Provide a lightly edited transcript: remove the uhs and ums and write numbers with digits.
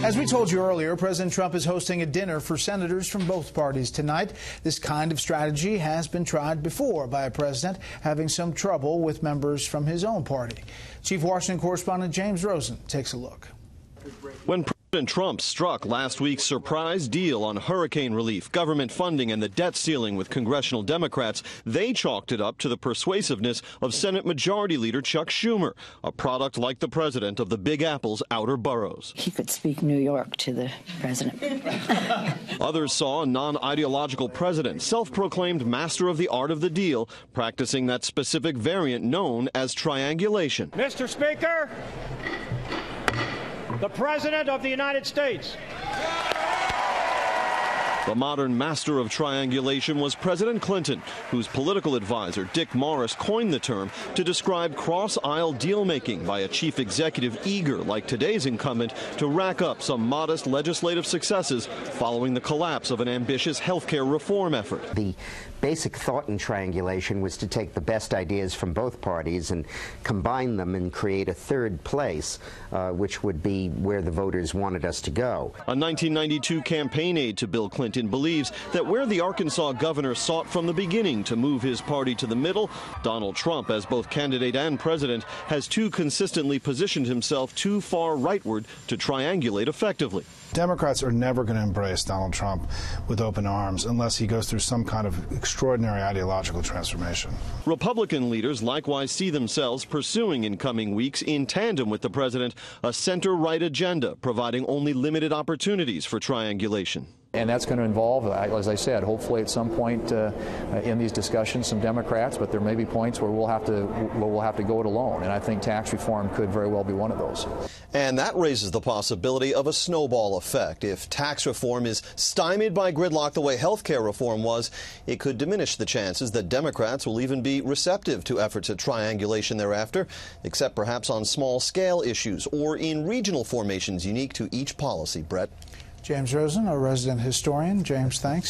As we told you earlier, President Trump is hosting a dinner for senators from both parties tonight. This kind of strategy has been tried before by a president having some trouble with members from his own party. Chief Washington correspondent James Rosen takes a look. When President Trump struck last week's surprise deal on hurricane relief, government funding, and the debt ceiling with congressional Democrats, they chalked it up to the persuasiveness of Senate Majority Leader Chuck Schumer, a product like the president of the Big Apple's outer boroughs. He could speak New York to the president. Others saw a non-ideological president, self-proclaimed master of the art of the deal, practicing that specific variant known as triangulation. Mr. Speaker, the President of the United States. The modern master of triangulation was President Clinton, whose political advisor, Dick Morris, coined the term to describe cross-aisle deal-making by a chief executive eager, like today's incumbent, to rack up some modest legislative successes following the collapse of an ambitious health care reform effort. The basic thought in triangulation was to take the best ideas from both parties and combine them and create a third place, which would be where the voters wanted us to go. A 1992 campaign aide to Bill Clinton believes that where the Arkansas governor sought from the beginning to move his party to the middle, Donald Trump, as both candidate and president, has too consistently positioned himself too far rightward to triangulate effectively. Democrats are never going to embrace Donald Trump with open arms unless he goes through some kind of extraordinary ideological transformation. Republican leaders likewise see themselves pursuing in coming weeks, in tandem with the president, a center-right agenda, providing only limited opportunities for triangulation. And that's going to involve, as I said, hopefully at some point in these discussions, some Democrats, but there may be points where we'll have to go it alone. And I think tax reform could very well be one of those. And that raises the possibility of a snowball effect. If tax reform is stymied by gridlock the way health care reform was, it could diminish the chances that Democrats will even be receptive to efforts at triangulation thereafter, except perhaps on small-scale issues or in regional formations unique to each policy. Brett? James Rosen, our resident historian. James, thanks.